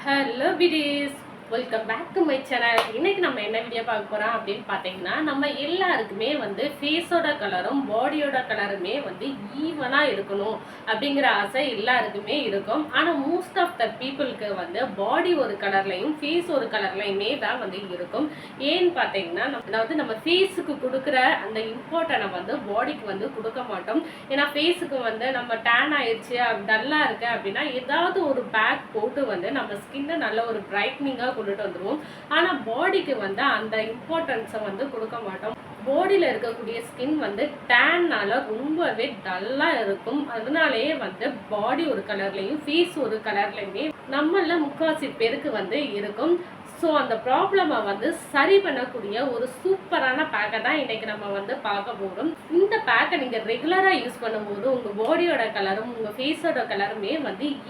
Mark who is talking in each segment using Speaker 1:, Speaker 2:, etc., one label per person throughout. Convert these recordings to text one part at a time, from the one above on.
Speaker 1: Hello விடீஸ், welcome back to my channel. இன்னைக்கு நம்ம என்ன வீடியோ பார்க்க போகிறோம் அப்படின்னு பார்த்தீங்கன்னா, நம்ம எல்லாருக்குமே ஃபேஸோட கலரும் பாடியோட கலருமே ஈவனாக இருக்கணும் அப்படிங்கிற ஆசை எல்லாருக்குமே இருக்கும். ஆனால் மோஸ்ட் ஆஃப் த பீப்புளுக்கு பாடி ஒரு கலர்லையும் ஃபேஸ் ஒரு கலர்லையுமே தான் இருக்கும். ஏன்னு பார்த்தீங்கன்னா, அதாவது நம்ம ஃபேஸுக்கு கொடுக்குற அந்த இம்பார்ட்டனை பாடிக்கு கொடுக்க மாட்டோம். ஏன்னா ஃபேஸுக்கு நம்ம டேன் ஆயிடுச்சு, டல்லாக இருக்கு அப்படின்னா ஏதாவது ஒரு பேக் போட்டு நம்ம ஸ்கின்னை நல்ல ஒரு பிரைட்னிங்காக கொண்டுட்டு வந்துடுவோம். ஆனால் பாடிக்கு அந்த இம்பார்ட்டன்ஸை கொடுக்க மாட்டோம். பாடியில் இருக்கக்கூடிய ஸ்கின் டேன்னால ரொம்பவே டல்லாக இருக்கும். அதனாலேயே பாடி ஒரு கலர்லையும் ஃபேஸ் ஒரு கலர்லையுமே நம்மள முக்கால்வாசி பேருக்கு இருக்கும். ஸோ அந்த ப்ராப்ளமை சரி பண்ணக்கூடிய ஒரு சூப்பரான பேக்கை தான் இன்றைக்கி நம்ம பார்க்க போகிறோம். இந்த பேக்கை நீங்கள் ரெகுலராக யூஸ் பண்ணும்போது உங்கள் பாடியோட கலரும் உங்கள் ஃபேஸோட கலருமே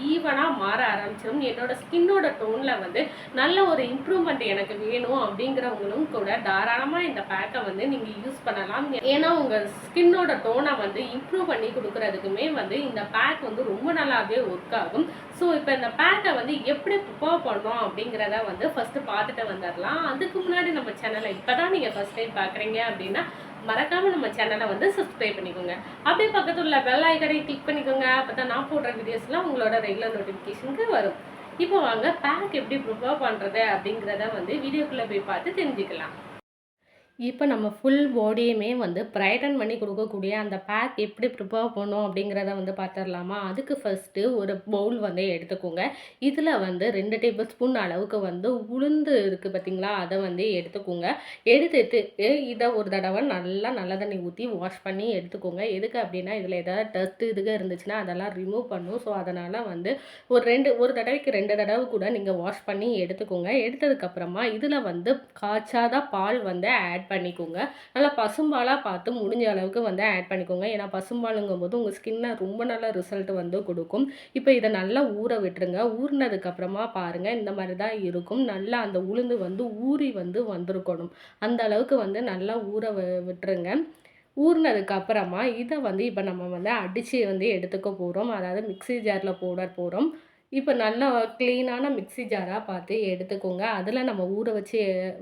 Speaker 1: ஈவனாக மாற ஆரம்பிச்சிடும். என்னோட ஸ்கின்னோட டோனில் நல்ல ஒரு இம்ப்ரூவ்மெண்ட் எனக்கு வேணும் அப்படிங்கிறவங்களும் கூட தாராளமாக இந்த பேக்கை நீங்கள் யூஸ் பண்ணலாம். ஏன்னா உங்கள் ஸ்கின்னோட டோனை இம்ப்ரூவ் பண்ணி கொடுக்குறதுக்குமே இந்த பேக் ரொம்ப நல்லாவே ஒர்க் ஆகும். ஸோ இப்போ இந்த பேக்கை எப்படி ப்ரிப்பேர் பண்ணுறோம் அப்படிங்கிறத ஃபஸ்ட்டு பார்த்துட்டு வந்துடலாம். அதுக்கு முன்னாடி நம்ம சேனலை இப்போ தான் நீங்கள் ஃபஸ்ட் டைம் பார்க்குறீங்க அப்படின்னா மறக்காமல் நம்ம சேனலை சப்ஸ்கிரைப் பண்ணிக்கோங்க. அப்படியே பக்கத்தில் உள்ள பெல் ஐக்கனை கிளிக் பண்ணிக்கோங்க. அப்போ தான் நான் போடுற வீடியோஸ்லாம் உங்களோட ரெகுலர் நோட்டிஃபிகேஷனுக்கு வரும். இப்போ வாங்க பேக் எப்படி ப்ரிப்பேர் பண்ணுறது அப்படிங்கிறத வீடியோக்குள்ளே போய் பார்த்து தெரிஞ்சுக்கலாம். இப்போ நம்ம ஃபுல் பாடியுமே பிரைட்டன் பண்ணி கொடுக்கக்கூடிய அந்த பேக் எப்படி ப்ரிப்பேர் பண்ணணும் அப்படிங்கிறத பார்த்துடலாமா? அதுக்கு ஃபஸ்ட்டு ஒரு பவுல் எடுத்துக்கோங்க. இதில் 2 டேபிள் ஸ்பூன் அளவுக்கு உளுந்து இருக்குது பார்த்தீங்களா, அதை எடுத்துக்கோங்க. எடுத்துட்டு இதை ஒரு தடவை நல்லா நல்ல தண்ணி ஊற்றி வாஷ் பண்ணி எடுத்துக்கோங்க. எதுக்கு அப்படின்னா இதில் ஏதாவது டஸ்ட்டு இருந்துச்சுன்னா அதெல்லாம் ரிமூவ் பண்ணும். ஸோ அதனால் ஒரு தடவைக்கு 2 தடவை கூட நீங்கள் வாஷ் பண்ணி எடுத்துக்கோங்க. எடுத்ததுக்கப்புறமா இதில் காய்ச்சாத பால் ஆட் பண்ணிக்கோங்க. நல்லா பசும்பாலாக பார்த்து முடிஞ்ச அளவுக்கு ஆட் பண்ணிக்கோங்க. ஏன்னா பசும்பாலுங்கும் போது உங்கள் ஸ்கின்னை ரொம்ப நல்ல ரிசல்ட் கொடுக்கும். இப்போ இதை நல்லா ஊற விட்டுருங்க. ஊறினதுக்கப்புறமா பாருங்கள், இந்த மாதிரி தான் இருக்கும். நல்லா அந்த உளுந்து ஊறி வந்திருக்கணும். அந்த அளவுக்கு நல்லா ஊற விட்டுருங்க. ஊறினதுக்கப்புறமா இதை இப்போ நம்ம அடித்து எடுத்துக்க போகிறோம். அதாவது மிக்ஸி ஜாரில் போட போகிறோம். இப்போ நல்லா க்ளீனான மிக்ஸி ஜாராக பார்த்து எடுத்துக்கோங்க. அதில் நம்ம ஊற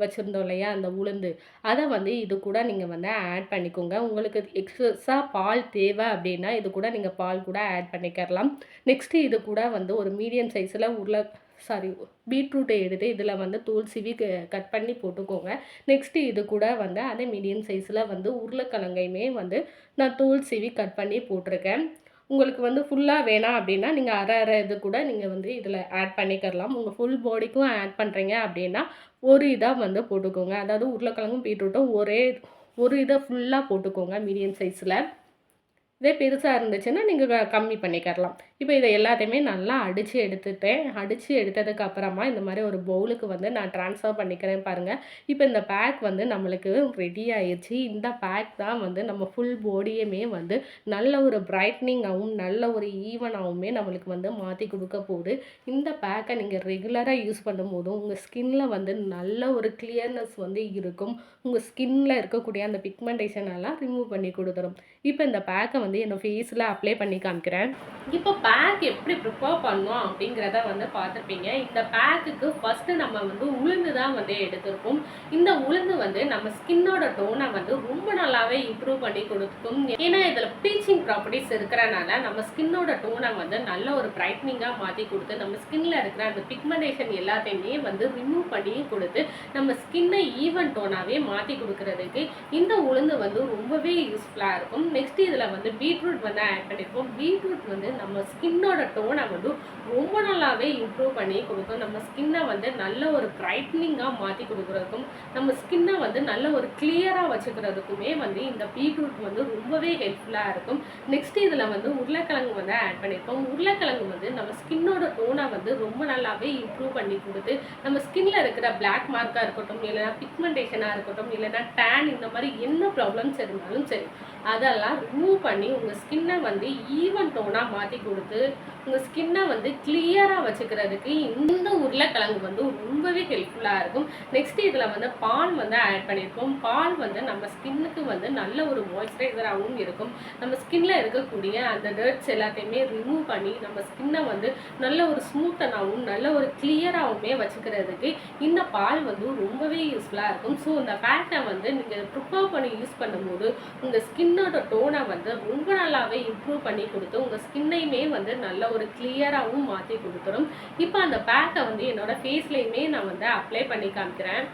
Speaker 1: வச்சுருந்தோம் இல்லையா அந்த உளுந்து, அதை இது கூட நீங்கள் ஆட் பண்ணிக்கோங்க. உங்களுக்கு எக்ஸஸாக பால் தேவை அப்படின்னா இது கூட நீங்கள் பால் கூட ஆட் பண்ணிக்கிறலாம். நெக்ஸ்ட்டு இது கூட ஒரு மீடியம் சைஸில் பீட்ரூட்டை எடுத்து இதில் தோல் சீவி கட் பண்ணி போட்டுக்கோங்க. நெக்ஸ்ட்டு இது கூட அதே மீடியம் சைஸில் உருளைக்கிழங்கையுமே நான் தோல் சீவி கட் பண்ணி போட்டிருக்கேன். உங்களுக்கு ஃபுல்லாக வேணாம் அப்படின்னா நீங்கள் அரை இது கூட நீங்கள் இதில் ஆட் பண்ணிக்கிறலாம். உங்கள் ஃபுல் பாடிக்கும் ஆட் பண்ணுறீங்க அப்படின்னா ஒரு இதாக போட்டுக்கோங்க. அதாவது உருளைக்கிழங்கும் பீட்ரூட்டும் ஒரு இதை ஃபுல்லாக போட்டுக்கோங்க மீடியம் சைஸில். இதே பெருசாக இருந்துச்சுன்னா நீங்கள் கம்மி பண்ணிக்கிறலாம். இப்போ இதை எல்லாத்தையுமே நல்லா அடித்து எடுத்ததுக்கப்புறமா இந்த மாதிரி ஒரு பவுலுக்கு நான் ட்ரான்ஸ்ஃபர் பண்ணிக்கிறேன் பாருங்கள். இப்போ இந்த பேக் நம்மளுக்கு ரெடி ஆயிடுச்சு. இந்த பேக் தான் நம்ம ஃபுல் பாடியுமே நல்ல ஒரு பிரைட்னிங்காகவும் நல்ல ஒரு ஈவனாகவுமே நம்மளுக்கு மாற்றி கொடுக்க போகுது. இந்த பேக்கை நீங்கள் ரெகுலராக யூஸ் பண்ணும்போதும் உங்கள் ஸ்கின்னில் நல்ல ஒரு கிளியர்னஸ் இருக்கும். உங்கள் ஸ்கின்னில் இருக்கக்கூடிய அந்த பிக்மெண்டேஷன் எல்லாம் ரிமூவ் பண்ணி கொடுத்துரும். இப்போ இந்த பேக்கை என்னோடய ஃபேஸில் அப்ளை பண்ணி காமிக்கிறேன். இப்போ பேக் எப்படி ப்ரிப்பேர் பண்ணோம் அப்படிங்கிறத பார்த்துருப்பீங்க. இந்த பேக்குக்கு ஃபஸ்ட்டு நம்ம உளுந்து தான் எடுத்திருப்போம். இந்த உளுந்து நம்ம ஸ்கின்னோட டோனை ரொம்ப நல்லாவே இம்ப்ரூவ் பண்ணி கொடுக்கும். ஏன்னா இதில் ப்ளீச்சிங் ப்ராப்பர்ட்டிஸ் இருக்கிறனால நம்ம ஸ்கின்னோட டோனை நல்ல ஒரு பிரைட்னிங்காக மாற்றி கொடுத்து நம்ம ஸ்கின்னில் இருக்கிற அந்த பிக்மெண்டேஷன் எல்லாத்தையுமே ரிமூவ் பண்ணி கொடுத்து நம்ம ஸ்கின்னை ஈவன் டோனாகவே மாற்றி கொடுக்கறதுக்கு இந்த உளுந்து ரொம்பவே யூஸ்ஃபுல்லாக இருக்கும். நெக்ஸ்ட் இதில் பீட்ரூட் ஆட் பண்ணியிருப்போம். பீட்ரூட் நம்ம ஸ்கின்னோட டோனை ரொம்ப நல்லாவே இம்ப்ரூவ் பண்ணி கொடுக்கும். நம்ம ஸ்கின்னை நல்ல ஒரு பிரைட்னிங்காக மாற்றி கொடுக்குறதுக்கும் நம்ம ஸ்கின்னை நல்ல ஒரு கிளியராக வச்சுக்கிறதுக்குமே இந்த பீட்ரூட் ரொம்பவே ஹெல்ப்ஃபுல்லாக இருக்கும். நெக்ஸ்ட் இதில் உருளைக்கிழங்கு ஆட் பண்ணியிருப்போம். உருளைக்கிழங்கு நம்ம ஸ்கின்னோட டோனை ரொம்ப நல்லாவே இம்ப்ரூவ் பண்ணி கொடுத்து நம்ம ஸ்கின்ல இருக்கிற பிளாக் மார்க்காக இருக்கட்டும், இல்லைனா பிக்மெண்டேஷனாக இருக்கட்டும், இல்லைனா டேன், இந்த மாதிரி என்ன ப்ராப்ளம்ஸ் இருந்தாலும் சரி அதெல்லாம் ரிமூவ் பண்ணி உங்கள் ஸ்கின்னை ஈவன் டோனாக மாற்றி கொடுத்து வந்து உங்கள் ஸ்கின்னை வந்து கிளியராக வச்சுக்கிறதுக்கு இந்த உருளைக்கிழங்கு வந்து ரொம்பவே ஹெல்ப்ஃபுல்லாக இருக்கும். நெக்ஸ்ட் இதில் வந்து பால் வந்து ஆட் பண்ணியிருக்கோம். பால் வந்து நம்ம ஸ்கின்னுக்கு வந்து நல்ல ஒரு மாய்ஸ்சரைசராகவும் இருக்கும். நம்ம ஸ்கின்ல இருக்கக்கூடிய அந்த டர்ட்ஸ் எல்லாத்தையுமே ரிமூவ் பண்ணி நம்ம ஸ்கின்னை வந்து நல்ல ஒரு ஸ்மூத்தனாகவும் நல்ல ஒரு கிளியராகவுமே வச்சுக்கிறதுக்கு இந்த பால் வந்து ரொம்பவே யூஸ்ஃபுல்லாக இருக்கும். ஸோ இந்த பேக்கை வந்து நீங்கள் ப்ரிப்பேர் பண்ணி யூஸ் பண்ணும்போது உங்கள் ஸ்கின்னோட டோனை வந்து ரொம்ப நல்லாவே இம்ப்ரூவ் பண்ணி கொடுத்து உங்கள் ஸ்கின்னையுமே வந்து நல்ல ஒரு கிளியராகவும் மாற்றி கொடுத்துரும். இப்போ அந்த பேக்கை வந்து என்னோடய ஃபேஸ்லேயுமே நான் வந்து அப்ளை பண்ணி காமிக்கிறேன்.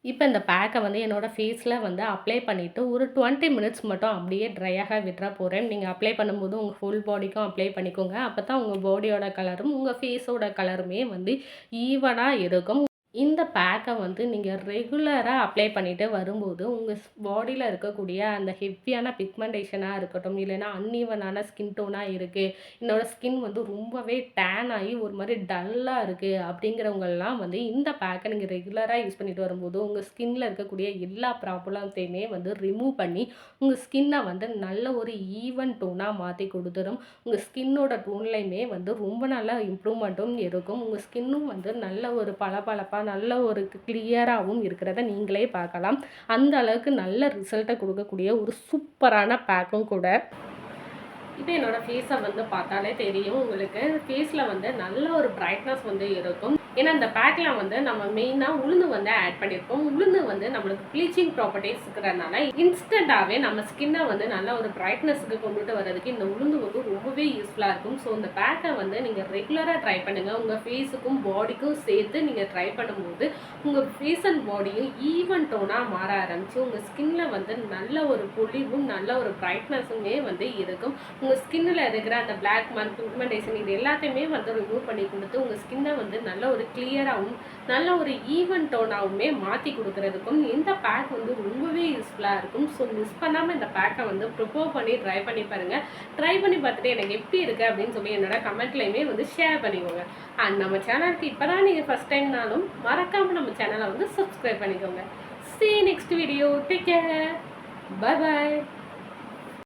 Speaker 1: இப்போ இந்த பேக்கை வந்து என்னோடய ஃபேஸில் வந்து அப்ளை பண்ணிவிட்டு ஒரு 20 மினிட்ஸ் மட்டும் அப்படியே ட்ரையாக விட்டுற போகிறேன். நீங்கள் அப்ளை பண்ணும்போது உங்கள் ஃபுல் பாடிக்கும் அப்ளை பண்ணிக்கோங்க. அப்போ தான் உங்கள் பாடியோட கலரும் உங்கள் ஃபேஸோட கலருமே வந்து ஈவனாக இருக்கும். இந்த பேக்கை வந்து நீங்கள் ரெகுலராக அப்ளை பண்ணிட்டு வரும்போது உங்கள் பாடியில் இருக்கக்கூடிய அந்த ஹெவியான பிக்மெண்டேஷனாக இருக்கட்டும், இல்லைன்னா அன்ஈவனான ஸ்கின் டோனாக இருக்குது, என்னோட ஸ்கின் வந்து ரொம்பவே டேன் ஆகி ஒரு மாதிரி டல்லாக இருக்குது அப்படிங்கிறவங்கெல்லாம் வந்து இந்த பேக்கை நீங்கள் ரெகுலராக யூஸ் பண்ணிட்டு வரும்போது உங்கள் ஸ்கின்னில் இருக்கக்கூடிய எல்லா ப்ராப்ளத்தையுமே வந்து ரிமூவ் பண்ணி உங்கள் ஸ்கின்னை வந்து நல்ல ஒரு ஈவன் டோனாக மாற்றி கொடுத்துரும். உங்கள் ஸ்கின்னோட டோன்லையுமே வந்து ரொம்ப நல்ல இம்ப்ரூவ்மெண்ட்டும் இருக்கும். உங்கள் ஸ்கின்னும் வந்து நல்ல ஒரு பளபளப்பாக நல்ல ஒரு கிளியராகவும் இருக்கிறத நீங்களே பார்க்கலாம். அந்த அளவுக்கு நல்ல ரிசல்ட்டை கொடுக்கக்கூடிய ஒரு சூப்பரான பேக்கும் கூட. இப்போ என்னோடய ஃபேஸை வந்து பார்த்தாலே தெரியும் உங்களுக்கு. ஃபேஸில் வந்து நல்ல ஒரு பிரைட்னஸ் வந்து இருக்கும். ஏன்னா இந்த பேக்கில் வந்து நம்ம மெயினாக உளுந்து வந்து ஆட் பண்ணியிருக்கோம். உளுந்து வந்து நம்மளுக்கு ப்ளீச்சிங் ப்ராப்பர்ட்டிஸ் இருக்கிறதுனால இன்ஸ்டண்ட்டாகவே நம்ம ஸ்கின்னை வந்து நல்ல ஒரு பிரைட்னஸுக்கு கொண்டுட்டு வர்றதுக்கு இந்த உளுந்து வந்து ரொம்பவே யூஸ்ஃபுல்லாக இருக்கும். ஸோ இந்த பேக்கை வந்து நீங்கள் ரெகுலராக ட்ரை பண்ணுங்கள். உங்கள் ஃபேஸுக்கும் பாடிக்கும் சேர்த்து நீங்கள் ட்ரை பண்ணும்போது உங்கள் ஃபேஸ் அண்ட் பாடியும் ஈவன் டோனாக மாற ஆரம்பிச்சு உங்கள் ஸ்கின்ல வந்து நல்ல ஒரு பொலிவும் நல்ல ஒரு பிரைட்னஸுமே வந்து இருக்கும். உங்கள் ஸ்கின்னில் இருக்கிற அந்த பிளாக் மார்க், பிக்மெண்டேஷன் இது எல்லாத்தையுமே வந்து ரிமூவ் பண்ணி கொடுத்து உங்கள் ஸ்கின்னை வந்து நல்ல ஒரு கிளியராகவும் நல்ல ஒரு ஈவன் டோனாகவுமே மாற்றி கொடுக்குறதுக்கும் இந்த பேக் வந்து ரொம்பவே யூஸ்ஃபுல்லாக இருக்கும். ஸோ மிஸ் பண்ணாமல் இந்த பேக்கை வந்து ப்ரிப்பேர் பண்ணி ட்ரை பண்ணி பாருங்கள். ட்ரை பண்ணி பார்த்துட்டு எனக்கு எப்படி இருக்குது அப்படின்னு சொல்லி என்னோட கமெண்ட்லையுமே வந்து ஷேர் பண்ணிக்கோங்க. அண்ட் நம்ம சேனலுக்கு இப்போ தான் நீங்கள் ஃபஸ்ட் டைம்னாலும் மறக்காமல் நம்ம சேனலை வந்து சப்ஸ்கிரைப் பண்ணிக்கோங்க. See you next video. Take care. Bye bye.